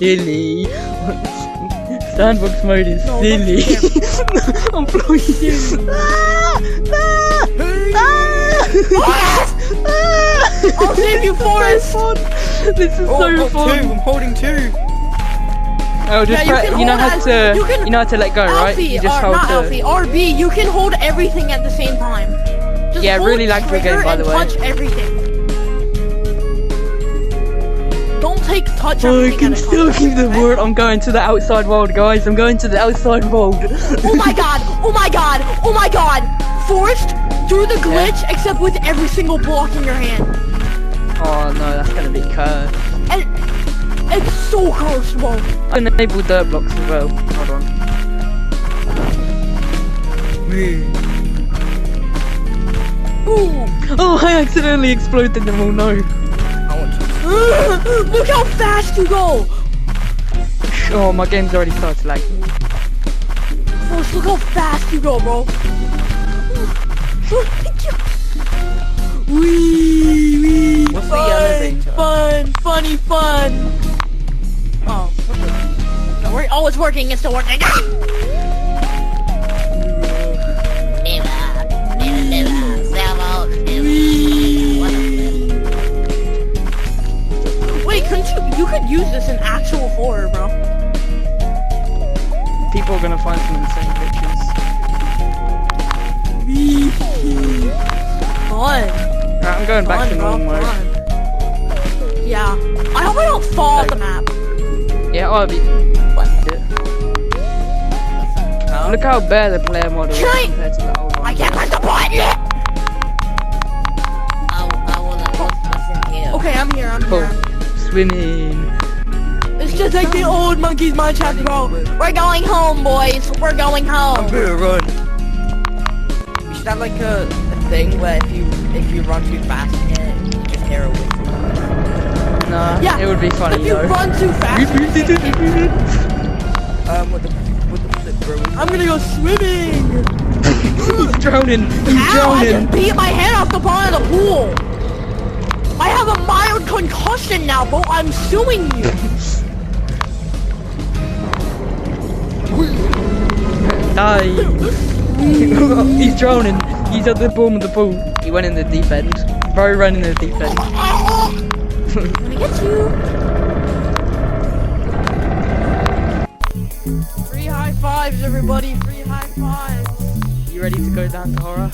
silly. Sandbox mode is silly. I'm blowing you. I'll save you, Forrest. This is so fun. I'm holding two. Oh, just you know how to let go, right? Alfie, You just hold not Alfie, RB. You can hold everything at the same time. Just yeah, hold really lags the game, by the way. Touch everything. Don't take touch I everything can at a still time. keep the word. I'm going to the outside world, guys. I'm going to the outside world. Oh my god! Oh my god! Oh my god! Forrest, do the glitch except with every single block in your hand. Oh no, that's gonna be cursed. And it's so cursed, bro. I can enable dirt blocks as well. Hold on. Ooh. Oh, I accidentally exploded them all. No. Look how fast you go! Oh, my game's already started lagging. Forrest, look how fast you go, bro. Wee. What's the elevator? Fun. Oh, oh, it's working. It's still working. Wait, couldn't you could use this in actual horror, bro. People are gonna find some insane glitches. Fun. Right, I'm going back to normal mode. Yeah. I hope I don't fall off the map. Yeah, I'll be. What? Look how bare the player model is Giant- compared to the old one. I can't press the button! Okay, I'm here. Cool. Swimming. It's just like the old monkey's mine chapter, bro. We're going home, boys. We're going home. I'm gonna run. We should have like a thing where if you run too fast, you just hear a whistle. Nah, Yeah, it would be funny if you though. run too fast, With the flip through. I'm gonna go swimming. He's drowning. He's Ow, I drowning. just beat my head off the bottom of the pool. I have a mild concussion now, bro. I'm suing you. Die. He's drowning. He's at the bottom of the pool. He went in the deep end. Bro ran in the deep end. I'm gonna get you. Free high fives, everybody. Free high fives. You ready to go down to horror?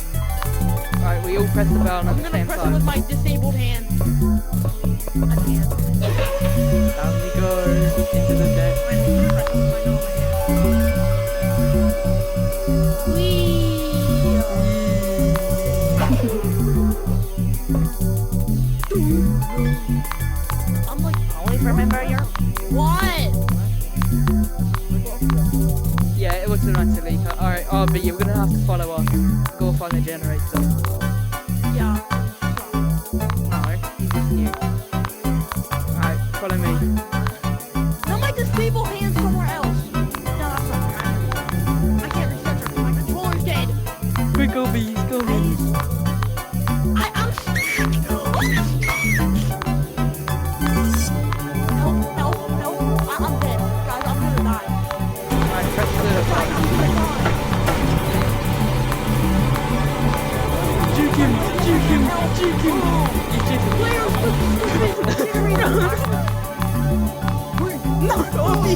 Alright, we all press the button at I'm the gonna same press it time. with my disabled hand. I can't. Down we go into the deck. I'm like, always remember your what? Yeah, it was automatically. Alright, RB, you're gonna have to follow us. Go find the generator. Yeah. No, he's just new. Alright, follow me. No, my disabled hand somewhere else. No, that's not right. I can't reset it. My controller's dead. Quick, RB, he's coming. I'm stuck. Help. I'm dead. Guys, I'm gonna die. Alright, press the button. Juke him. He's juking. Players with stupid No, RB.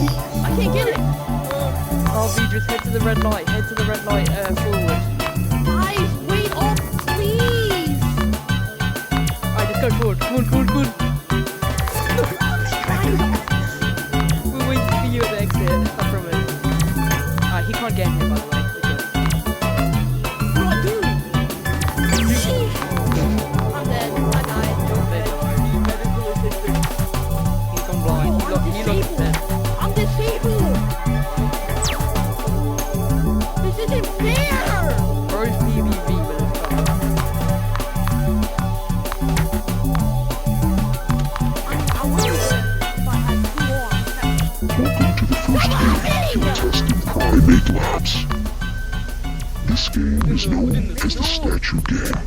I can't get it. RB, just head to the red light. Head to the red light forward. Guys, wait up, please. Alright, just go forward. Come on. We'll wait for you at the exit, I promise. Alright, he can't get in here, by the way. What, dude? I'm dead. I died. He's gone blind. He lost his head. I'm disabled. This isn't fair. Bro's PvP with his I would if I had 2 Contested Primate Labs. This game is known as the Statue Game.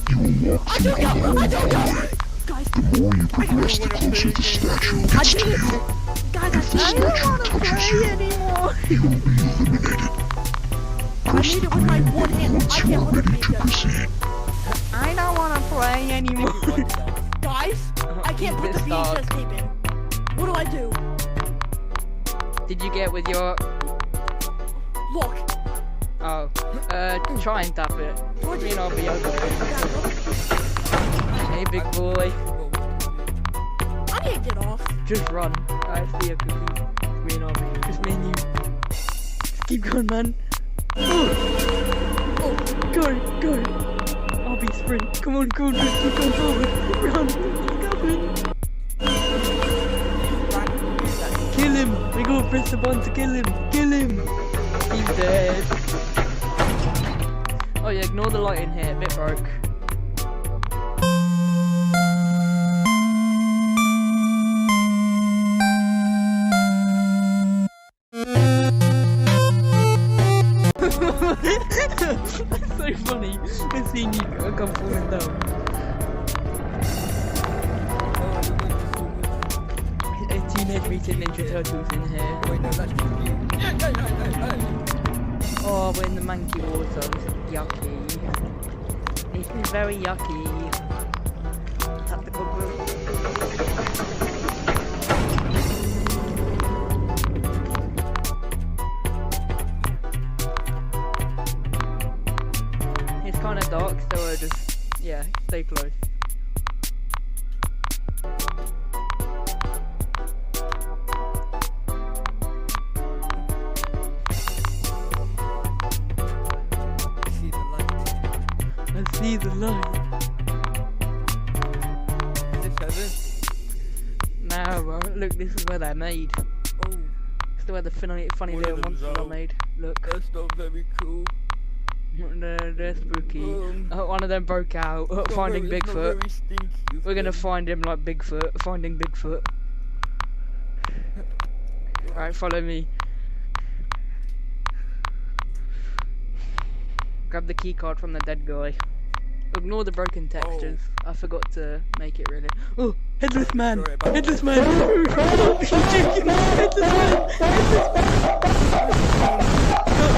You will walk through a long hallway. Guys, Guys, The more you progress, the closer the statue gets to you. guys, I don't want to play anymore. You will be eliminated. I Press made the it with my green one hand. once I you can't are look at ready me. to proceed. I don't want to play anymore. Guys, I can't put the Pissed off. VHS tape in. What do I do? Did you get with your... Look. Oh, try and tap it. Me and I'll be over it. Hey, big boy. I can't get off. Just run. I see a cookie. Me and I'll be. Just me and you. Just keep going, man. Oh, go. I'll be sprint. Come on, just keep going forward. Run. Keep going. Kill him. We go press the button to kill him. Kill him. He's dead. Oh yeah, ignore the light in here, bit broke. That's so funny, I've seen you come falling down. A Teenage Mutant Ninja Turtles in here. Wait, no, that's you. Oh, we're in the monkey water. This is yucky. This is very yucky. Tap the code. It's kind of dark, so we'll just, yeah, stay close. See the light. Is this heaven? No, bro. Look, this is where they're made. Oh, This is where the funny One little of them's monsters are out. made. Look, that's not very cool. they're spooky. Um, One of them broke out. It's not Finding very- it's not Bigfoot. very stinky, We're gonna is it? find him like Bigfoot. Finding Bigfoot. Alright, follow me. Grab the key card from the dead guy. Ignore the broken textures. I forgot to make it really. Oh, headless man! Sorry about Headless man! Headless man!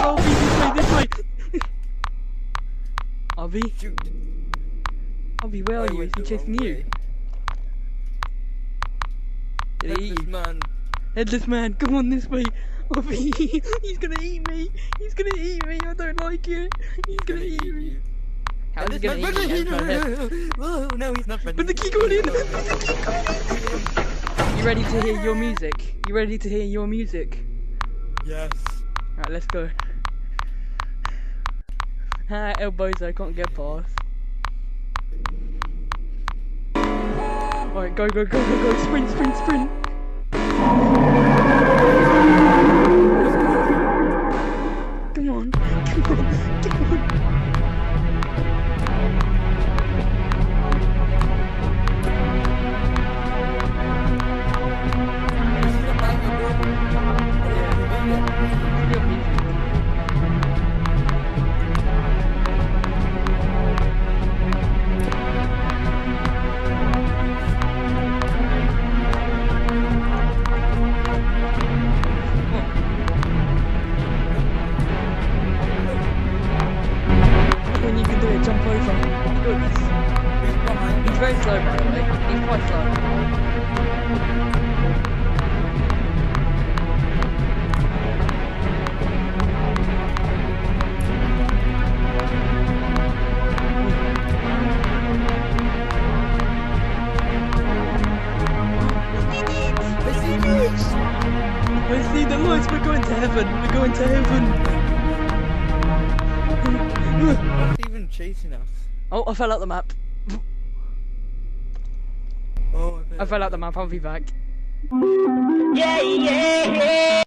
Oh, this way! Avi? Shoot. Avi, where I are you? Is went he the chasing wrong you? way. Did he eat Headless you? man. Headless man, come on this way! Avi, he's gonna eat me! He's gonna eat me! I don't like it! He's gonna eat me! you. How's he gonna eat me? He has no head. Oh, no, he's not friendly. Put the key card in! Put the key card in! You ready to hear your music? You ready to hear your music? Yes. Right, let's go. Ha, elbows I can't get past. Alright, go, sprint! Come on. When you can do it, jump over. You got this. He's very slow, by the way. He's quite slow. We see the lights. We're going to heaven. We're going to heaven. What's even chasing us? Oh, I fell out the map. Oh, I fell out the map. I'll be back. Yeah.